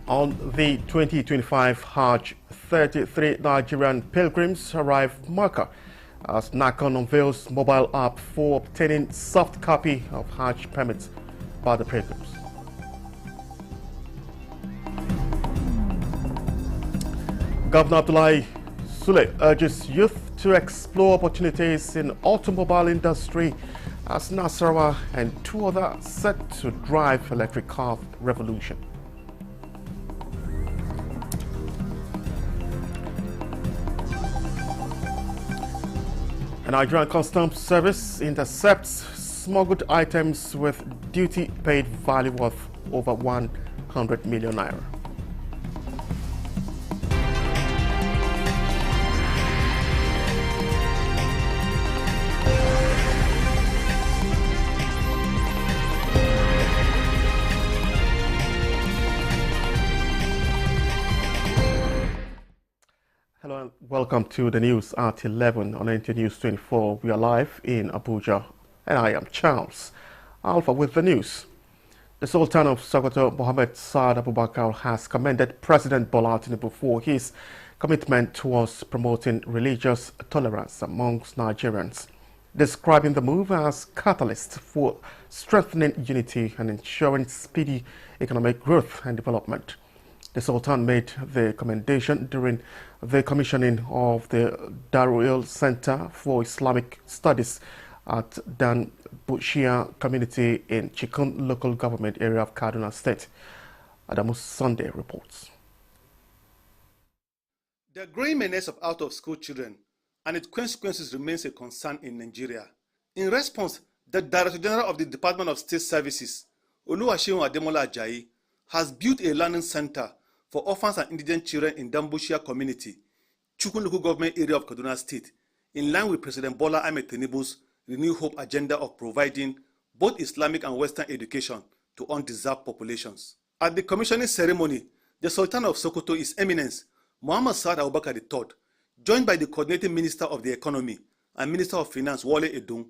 On the 2025 Hajj, 33 Nigerian pilgrims arrived Makkah as Nakan unveils mobile app for obtaining soft copy of Hajj permits by the pilgrims. Governor Abdullahi Sule urges youth to explore opportunities in automobile industry as Nasarawa and two others set to drive electric car revolution. A Nigerian Customs Service intercepts smuggled items with duty-paid value worth over 100 million naira. Hello and welcome to the news at 11 on NT News 24. We are live in Abuja and I am Charles Alpha with the news. The Sultan of Sokoto, Mohammed Saad Abubakar, has commended President Bola Tinubu for his commitment towards promoting religious tolerance amongst Nigerians, describing the move as catalyst for strengthening unity and ensuring speedy economic growth and development. The Sultan made the commendation during the commissioning of the Darul Center for Islamic Studies at Dan Bushia community in Chikun local government area of Kaduna State. Adamu Sunday reports. The growing menace of out-of-school children and its consequences remains a concern in Nigeria. In response, the Director General of the Department of State Services, Oluwaseun Ademola Ajayi, has built a learning center for orphans and indigent children in Dambushia community, Chukun local government area of Kaduna State, in line with President Bola Ahmed Tinubu's Renew Hope agenda of providing both Islamic and Western education to undeserved populations. At the commissioning ceremony, the Sultan of Sokoto, His Eminence Muhammad Saad Abubakar III, joined by the Coordinating Minister of the Economy and Minister of Finance Wale Edun,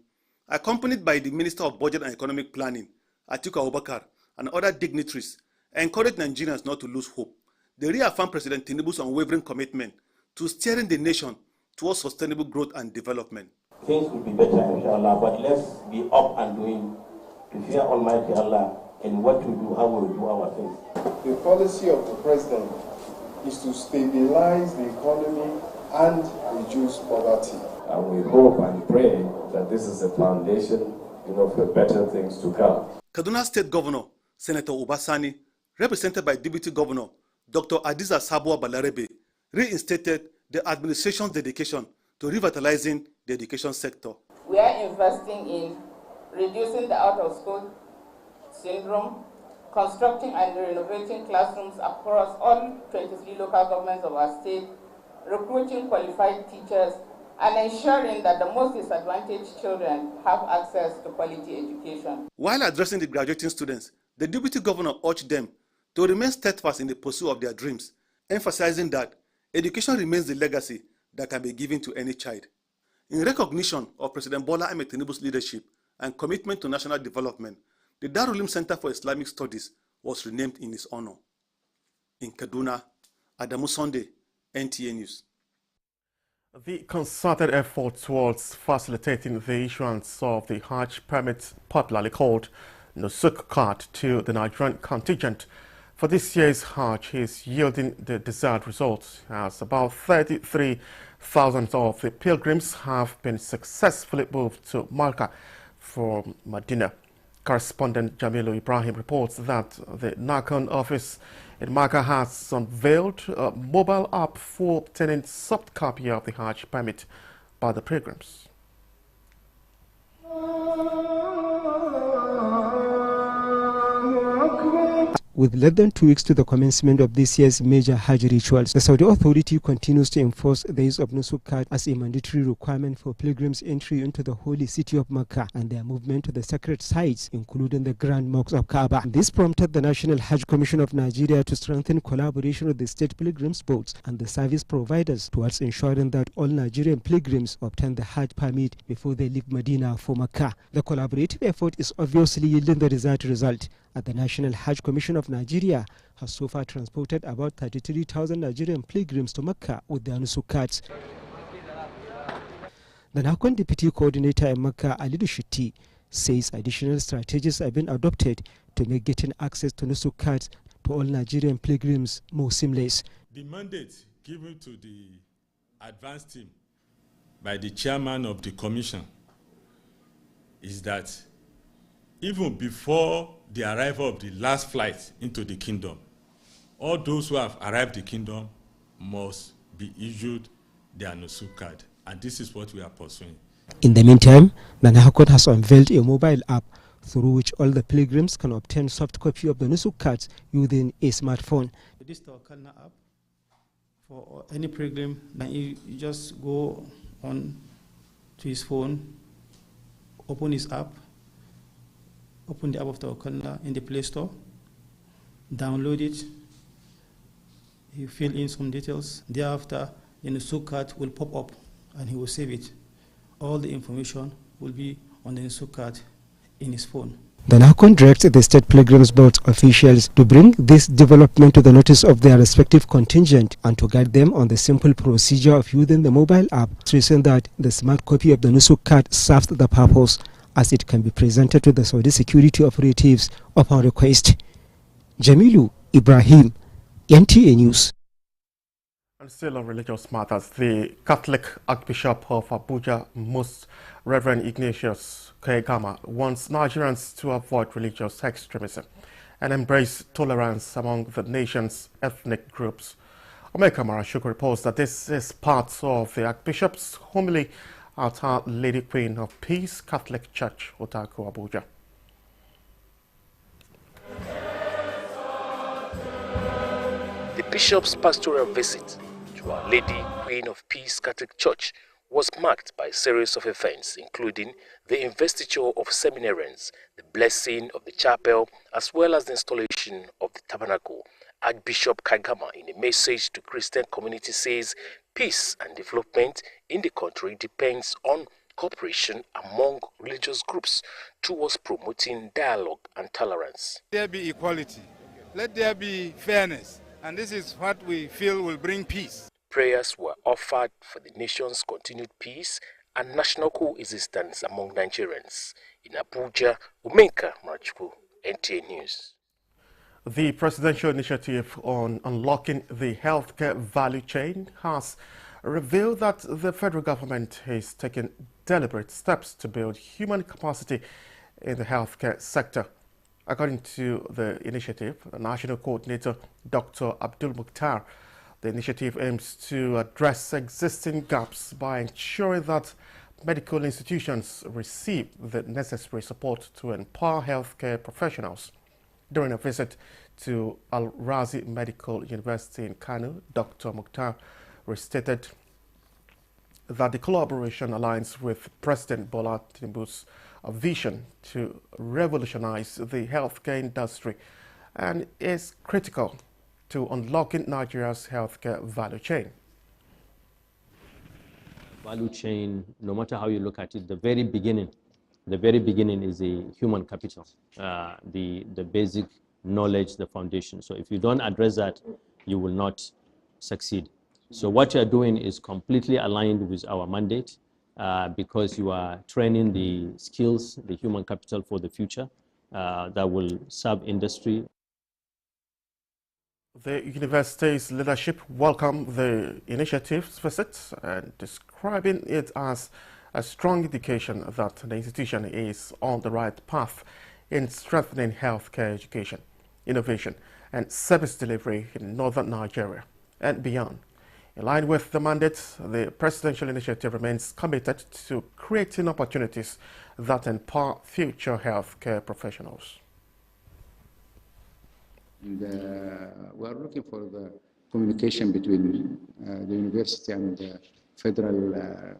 accompanied by the Minister of Budget and Economic Planning Atiku Abubakar and other dignitaries, encouraged Nigerians not to lose hope. They reaffirmed President Tinubu's unwavering commitment to steering the nation towards sustainable growth and development. Things will be better, inshallah, but let's be up and doing to fear Almighty Allah and what to do, how we do our things. The policy of the president is to stabilize the economy and reduce poverty. And we hope and pray that this is a foundation, for better things to come. Kaduna State Governor Senator Obasani, represented by Deputy Governor Dr. Adiza Sabuwa Balarebe, reinstated the administration's dedication to revitalizing the education sector. We are investing in reducing the out-of-school syndrome, constructing and renovating classrooms across all 23 local governments of our state, recruiting qualified teachers, and ensuring that the most disadvantaged children have access to quality education. While addressing the graduating students, the Deputy Governor urged them to remain steadfast in the pursuit of their dreams, emphasizing that education remains the legacy that can be given to any child. In recognition of President Bola Ahmed Tinubu's leadership and commitment to national development, the Darul Center for Islamic Studies was renamed in his honor. In Kaduna, Adamu Sunday, NTA News. The concerted effort towards facilitating the issuance of the Hajj permit, popularly called Nusuk card, to the Nigerian contingent for this year's Hajj is yielding the desired results, as about 33,000 of the pilgrims have been successfully moved to Makkah from Medina. Correspondent Jamilu Ibrahim reports that the Nakan office in Makkah has unveiled a mobile app for obtaining soft copy of the Hajj permit by the pilgrims. With less than 2 weeks to the commencement of this year's major Hajj rituals, the Saudi Authority continues to enforce the use of Nusuk card as a mandatory requirement for pilgrims' entry into the holy city of Makkah and their movement to the sacred sites, including the Grand Mosque of Kaaba. This prompted the National Hajj Commission of Nigeria to strengthen collaboration with the state pilgrims boards and the service providers towards ensuring that all Nigerian pilgrims obtain the Hajj permit before they leave Medina for Makkah. The collaborative effort is obviously yielding the desired result, at the National Hajj Commission of Nigeria has so far transported about 33,000 Nigerian pilgrims to Mecca with their Nusuk cards. The NACON Deputy Coordinator in Mecca, Alidu Shutti, says additional strategies have been adopted to make getting access to Nusuk cards to all Nigerian pilgrims more seamless. The mandate given to the advanced team by the chairman of the commission is that even before the arrival of the last flight into the kingdom, all those who have arrived in the kingdom must be issued their Nusuk card. And this is what we are pursuing. In the meantime, the NACON has unveiled a mobile app through which all the pilgrims can obtain soft copy of the Nusuk cards using a smartphone. This is our Kalna app for any pilgrim. Then you just go on to his phone, open his app, open the app of Tawakkalna in the Play Store, download it, you fill in some details. Thereafter, the Nusuk card will pop up and he will save it. All the information will be on the Nusuk card in his phone. The NACON directs the State Pilgrims Board officials to bring this development to the notice of their respective contingent and to guide them on the simple procedure of using the mobile app, stressing that the smart copy of the Nusuk card serves the purpose as it can be presented to the Saudi security operatives upon request. Jamilu Ibrahim, NTA News. And still on religious matters, the Catholic Archbishop of Abuja, Most Reverend Ignatius Kaigama, wants Nigerians to avoid religious extremism and embrace tolerance among the nation's ethnic groups. Omeka Marashuk reports that this is part of the Archbishop's homily at Our Lady Queen of Peace Catholic Church, Otaku, Abuja. The Bishop's pastoral visit to Our Lady Queen of Peace Catholic Church was marked by a series of events, including the investiture of seminarians, the blessing of the chapel, as well as the installation of the tabernacle. Archbishop Kaigama, in a message to Christian community, says peace and development in the country depends on cooperation among religious groups towards promoting dialogue and tolerance. Let there be equality, let there be fairness, and this is what we feel will bring peace. Prayers were offered for the nation's continued peace and national coexistence among Nigerians. In Abuja, Omeka Marachukwu, NTA News. The presidential initiative on unlocking the healthcare value chain has revealed that the federal government is taking deliberate steps to build human capacity in the healthcare sector. According to the initiative, the National Coordinator, Dr. Abdul Mukhtar, the initiative aims to address existing gaps by ensuring that medical institutions receive the necessary support to empower healthcare professionals. During a visit to Al-Razi Medical University in Kano, Dr. Mukhtar restated that the collaboration aligns with President Bola Tinubu's vision to revolutionize the healthcare industry and is critical to unlocking Nigeria's healthcare value chain. Value chain, no matter how you look at it, the very beginning is the human capital, the basic knowledge, the foundation. So if you don't address that, you will not succeed. So what you are doing is completely aligned with our mandate because you are training the skills, the human capital for the future that will serve industry. The university's leadership welcomed the initiative's visit and describing it as a strong indication that the institution is on the right path in strengthening healthcare education, innovation, and service delivery in northern Nigeria and beyond. In line with the mandate, the presidential initiative remains committed to creating opportunities that empower future healthcare professionals. And we are looking for the communication between the university and the Federal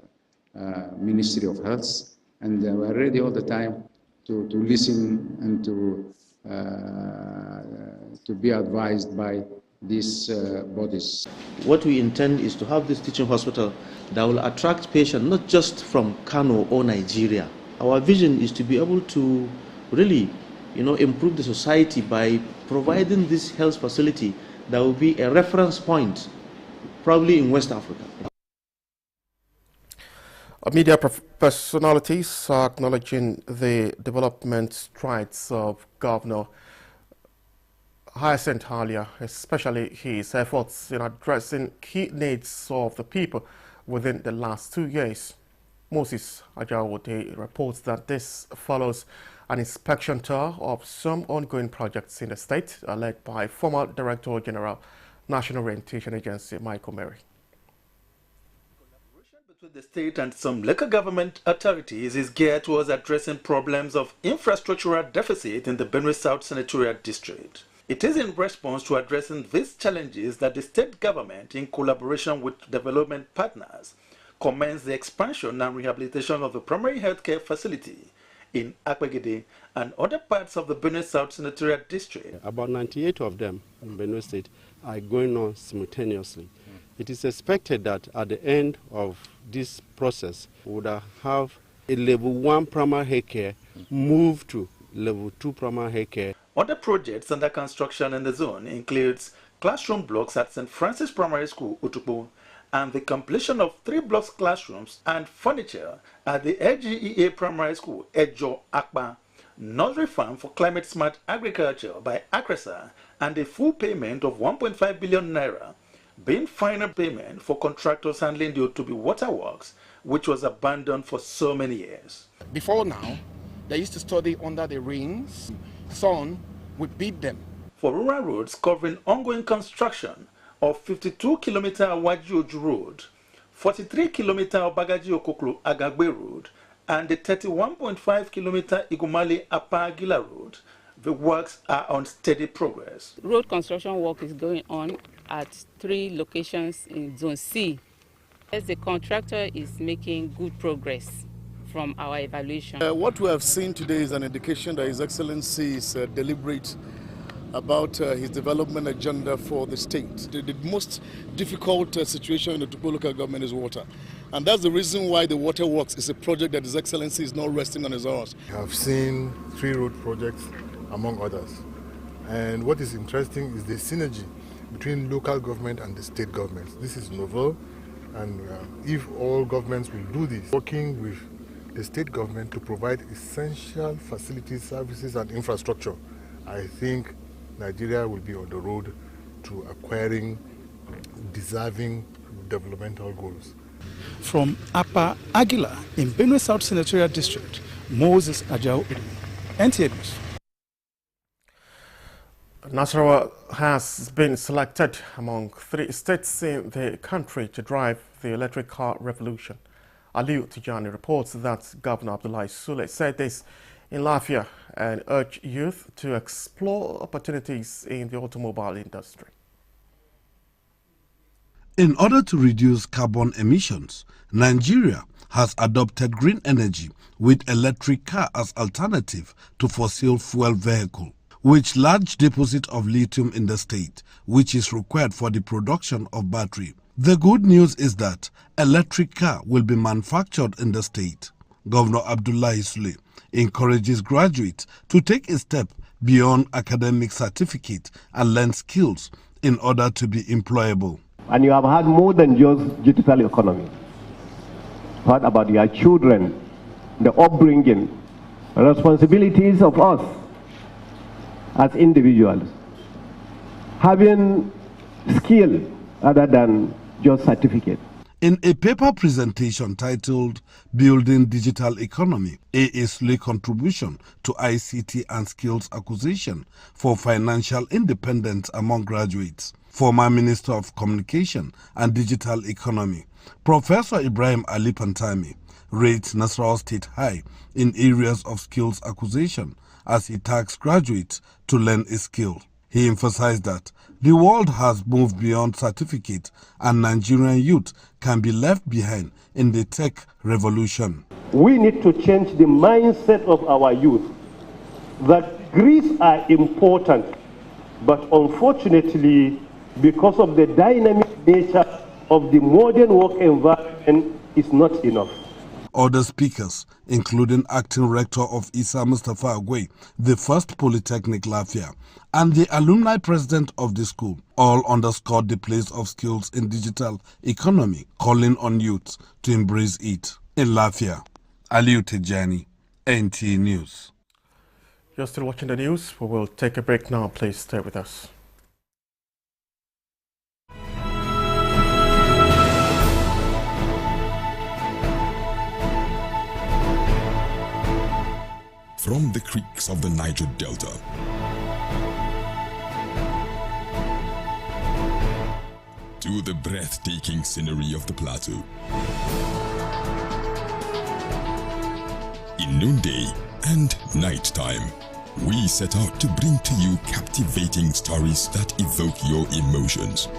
Ministry of Health, and we are ready all the time to listen and to be advised by these bodies. What we intend is to have this teaching hospital that will attract patients not just from Kano or Nigeria. Our vision is to be able to really improve the society by providing this health facility that will be a reference point, probably in West Africa. Media personalities are acknowledging the development strides of Governor Hyacinth Alia, especially his efforts in addressing key needs of the people within the last 2 years. Moses Ajawode reports that this follows an inspection tour of some ongoing projects in the state led by former Director General, National Orientation Agency, Michael Mary. Between the state and some local government authorities is geared towards addressing problems of infrastructural deficit in the Benue South Senatorial District. It is in response to addressing these challenges that the state government, in collaboration with development partners, commenced the expansion and rehabilitation of the primary healthcare facility in Akwegede and other parts of the Benue South Senatorial District. About 98 of them in Benue State are going on simultaneously. It is expected that at the end of this process, we would have a level 1 primary healthcare move to level 2 primary healthcare. Other projects under construction in the zone includes classroom blocks at St. Francis Primary School, Utukpo, and the completion of 3 blocks classrooms and furniture at the LGEA Primary School, Ejo Akpa, nursery farm for climate smart agriculture by Akresa, and a full payment of 1.5 billion naira, being final payment for contractors handling the Otubi Waterworks, which was abandoned for so many years. Before now, they used to study under the rains. Sun would beat them. For rural roads covering ongoing construction of 52-kilometer Awajioju Road, 43-kilometer Obagaji Okoklo Agagbe Road, and the 31.5-kilometer Igumali Apagila Road, the works are on steady progress. Road construction work is going on at 3 locations in Zone C. As the contractor is making good progress from our evaluation. What we have seen today is an indication that His Excellency is deliberate about his development agenda for the state. The most difficult situation in the Utukpo local government is water. And that's the reason why the Waterworks is a project that His Excellency is not resting on his horse. I have seen 3 road projects, among others. And what is interesting is the synergy between local government and the state governments. This is novel, and if all governments will do this, working with the state government to provide essential facilities, services, and infrastructure, I think Nigeria will be on the road to acquiring deserving developmental goals. From Apa Aguila in Benue South Senatorial District, Moses Ajao, NTA News. Nasarawa has been selected among 3 states in the country to drive the electric car revolution. Aliu Tijani reports that Governor Abdullahi Sule said this in Lafia and urged youth to explore opportunities in the automobile industry. In order to reduce carbon emissions, Nigeria has adopted green energy with electric car as alternative to fossil fuel vehicle, with large deposit of lithium in the state, which is required for the production of battery. The good news is that electric car will be manufactured in the state. Governor Abdullahi Sule encourages graduates to take a step beyond academic certificate and learn skills in order to be employable. And you have had more than just digital economy. What about your children, the upbringing, responsibilities of us as individuals, having skill other than just certificate. In a paper presentation titled Building Digital Economy, AA's contribution to ICT and skills acquisition for financial independence among graduates, former Minister of Communication and Digital Economy, Professor Ibrahim Ali Pantami, rates Nasarawa State high in areas of skills acquisition as he tasked graduates to learn a skill. He emphasized that the world has moved beyond certificate and Nigerian youth can be left behind in the tech revolution. We need to change the mindset of our youth that degrees are important, but unfortunately, because of the dynamic nature of the modern work environment, is not enough. Other speakers, including Acting Rector of Isa Mustafa Agwe, the First Polytechnic Lafia, and the Alumni President of the school, all underscored the place of skills in digital economy, calling on youth to embrace it. In Lafia, Aliu Tijani, NT News. You're still watching the news. We will take a break now. Please stay with us. From the creeks of the Niger Delta to the breathtaking scenery of the plateau, in noonday and nighttime, we set out to bring to you captivating stories that evoke your emotions.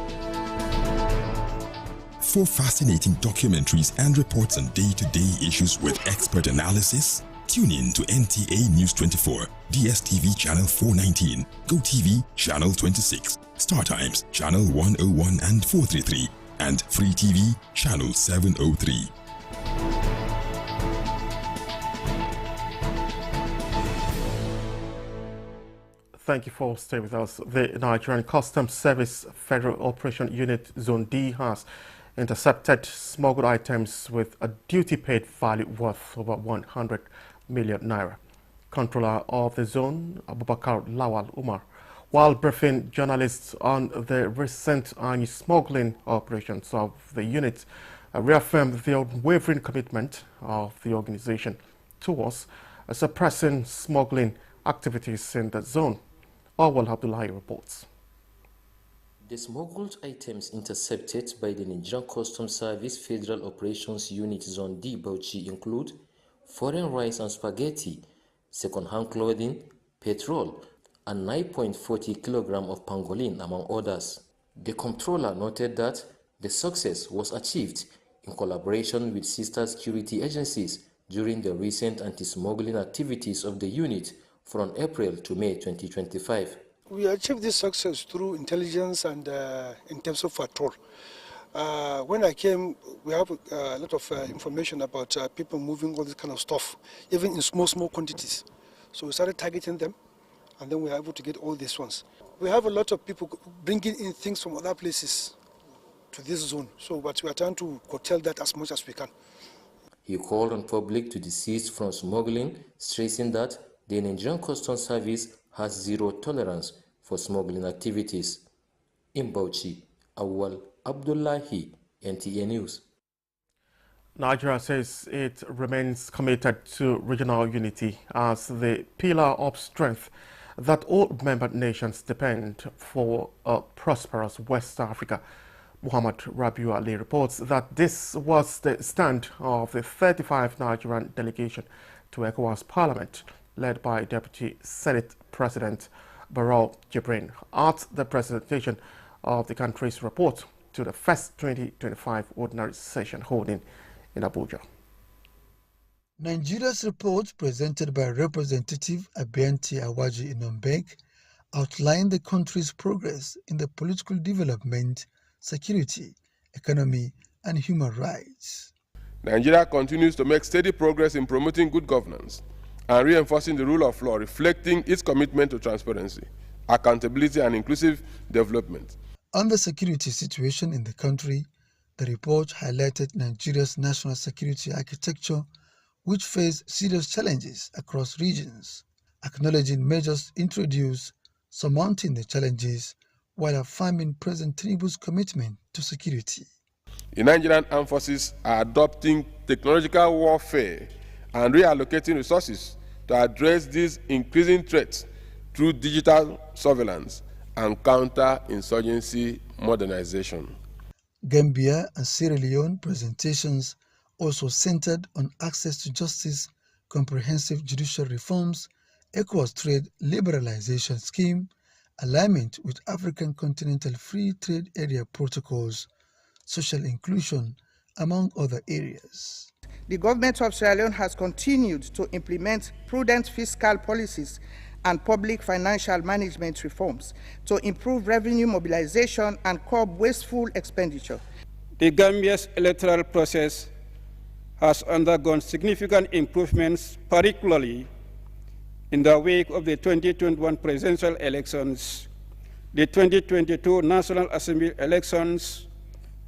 For fascinating documentaries and reports on day-to-day issues with expert analysis, tune in to NTA News 24, DSTV Channel 419, GoTV Channel 26, StarTimes Channel 101 and 433, and Free TV Channel 703. Thank you for staying with us. The Nigerian Customs Service Federal Operation Unit Zone D has intercepted smuggled items with a duty-paid value worth over 100 million naira. Controller of the zone, Abubakar Lawal Umar, while briefing journalists on the recent anti-smuggling operations of the unit, reaffirmed the unwavering commitment of the organization towards suppressing smuggling activities in the zone. Awal Abdullahi reports. The smuggled items intercepted by the Nigerian Customs Service Federal Operations Unit Zone D Bauchi include foreign rice and spaghetti, second-hand clothing, petrol, and 9.40 kg of pangolin, among others. The comptroller noted that the success was achieved in collaboration with sister security agencies during the recent anti-smuggling activities of the unit from April to May 2025. We achieved this success through intelligence and in terms of patrol. When I came, we have a lot of information about people moving all this kind of stuff, even in small quantities. So we started targeting them, and then we were able to get all these ones. We have a lot of people bringing in things from other places to this zone, but we are trying to curtail that as much as we can. He called on public to desist from smuggling, stressing that the Nigerian Customs Service has zero tolerance for smuggling activities. In Bauchi, Awal Abdullahi, NTA News. Nigeria says it remains committed to regional unity as the pillar of strength that all member nations depend for a prosperous West Africa. Muhammad Rabiu Ali reports that this was the stand of the 35 Nigerian delegation to ECOWAS Parliament, led by Deputy Senate President Barrow Jibrin, at the presentation of the country's report to the first 2025 ordinary session holding in Abuja. Nigeria's report, presented by Representative Abianti Awaji Inombek, outlined the country's progress in the political development, security, economy, and human rights. Nigeria continues to make steady progress in promoting good governance and reinforcing the rule of law, reflecting its commitment to transparency, accountability, and inclusive development. On the security situation in the country, the report highlighted Nigeria's national security architecture, which faced serious challenges across regions, acknowledging measures introduced, surmounting the challenges, while affirming President Tinubu's commitment to security. The Nigerian armed forces are adopting technological warfare and reallocating resources to address these increasing threats through digital surveillance and counter-insurgency modernization. Gambia and Sierra Leone presentations also centered on access to justice, comprehensive judicial reforms, ECOWAS trade liberalization scheme, alignment with African Continental Free Trade Area protocols, social inclusion, among other areas. The government of Sierra Leone has continued to implement prudent fiscal policies and public financial management reforms to improve revenue mobilization and curb wasteful expenditure. The Gambia's electoral process has undergone significant improvements, particularly in the wake of the 2021 presidential elections, the 2022 National Assembly elections,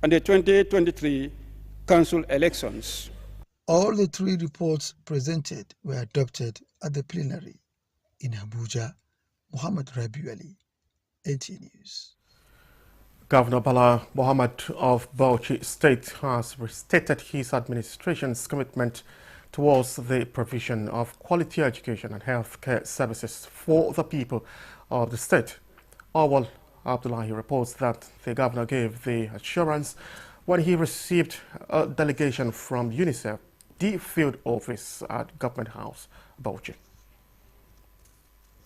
and the 2023 council elections. All the three reports presented were adopted at the plenary. In Abuja, Muhammad Rabiu Ali, AT News. Governor Bala Mohammed of Bauchi State has restated his administration's commitment towards the provision of quality education and healthcare services for the people of the state. Awal Abdullahi reports that the governor gave the assurance when he received a delegation from UNICEF, the field office at Government House, Bauchi.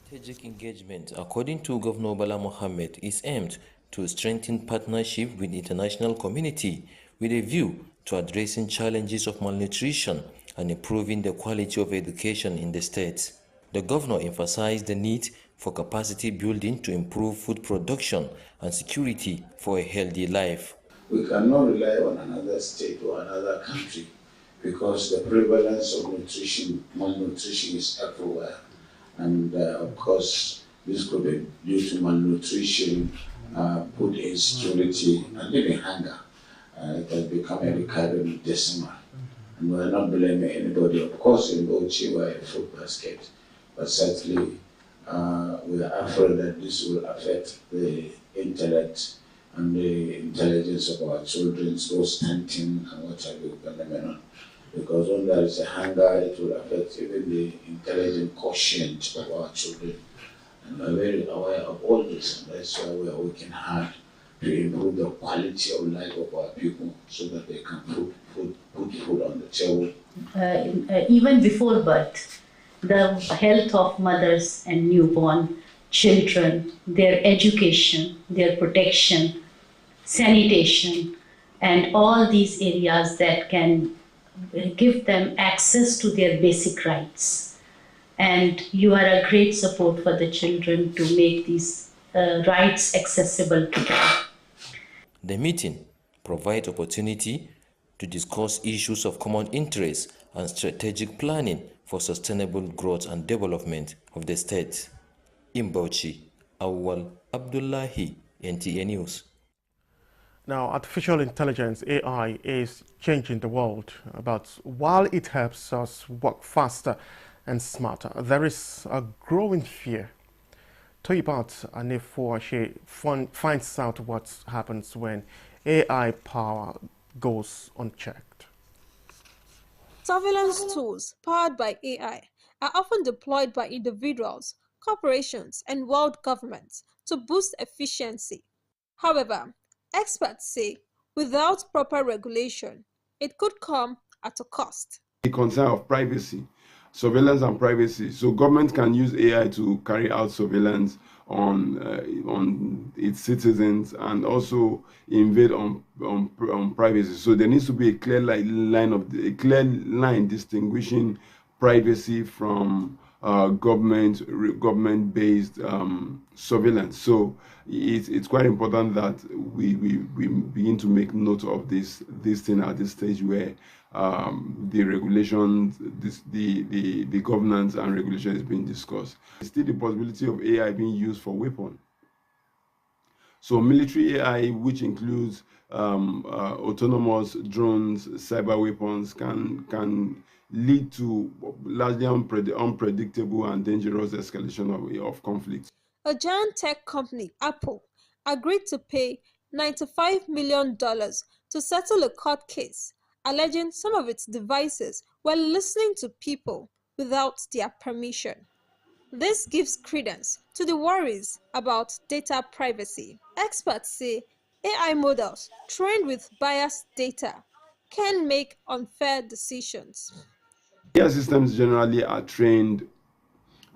Strategic engagement, according to Governor Bala Mohammed, is aimed to strengthen partnership with the international community with a view to addressing challenges of malnutrition and improving the quality of education in the state. The governor emphasized the need for capacity building to improve food production and security for a healthy life. We cannot rely on another state or another country because the prevalence of malnutrition is everywhere. And of course, this could be due to malnutrition, food insecurity, and even hunger. It has become a recurring decimal. And we are not blaming anybody. Of course, in Bauchi, we are a food basket. But certainly, we are afraid that this will affect the intellect and the intelligence of our children, so stunting and what have you, phenomenon. Because when there is a hunger, it will affect even the intelligent quotient of our children. And we are very aware of all this, and that's why we are working hard to improve the quality of life of our people so that they can put food on the table. Even before birth, the health of mothers and newborn children, their education, their protection, sanitation, and all these areas that can give them access to their basic rights. And you are a great support for the children to make these rights accessible to them. The meeting provides opportunity to discuss issues of common interest and strategic planning for sustainable growth and development of the state. In Bauchi, Awal Abdullahi, NTA News. Now, artificial intelligence, AI, is changing the world, but while it helps us work faster and smarter, there is a growing fear. Toyibat Anefuashe finds out what happens when AI power goes unchecked. Surveillance tools powered by AI are often deployed by individuals, corporations, and world governments to boost efficiency. However, experts say without proper regulation, it could come at a cost. The concern of privacy, surveillance and privacy. So government can use AI to carry out surveillance on its citizens and also invade on privacy. So there needs to be a clear line distinguishing privacy from government-based surveillance. So it's quite important that we begin to make note of this thing at this stage where the regulations, the governance and regulation is being discussed. There's still the possibility of AI being used for weapon. So military AI, which includes autonomous drones, cyber weapons, can lead to largely unpredictable and dangerous escalation of conflict. A giant tech company, Apple, agreed to pay $95 million to settle a court case alleging some of its devices were listening to people without their permission. This gives credence to the worries about data privacy. Experts say AI models trained with biased data can make unfair decisions. AI systems generally are trained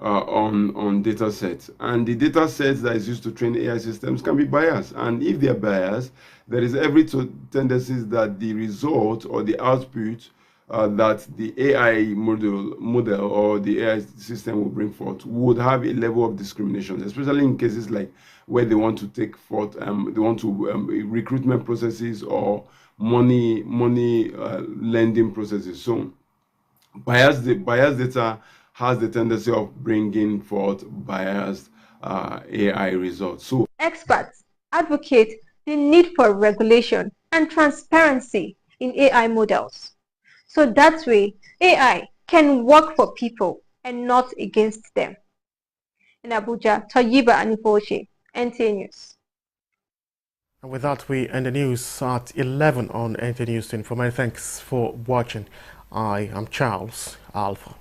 on data sets, and the data sets that is used to train AI systems can be biased, and if they are biased, there is every tendency that the result or the output that the AI model or the AI system will bring forth would have a level of discrimination, especially in cases like where they want to take forth, they want to recruitment processes or money lending processes. So biased data has the tendency of bringing forth biased AI results. So experts advocate the need for regulation and transparency in AI models. So that way, AI can work for people and not against them. In Abuja, Toyiba Anifoche, NTA News. And with that, we end the news at 11 on NTA News 24. Many thanks for watching. I am Charles Alpha.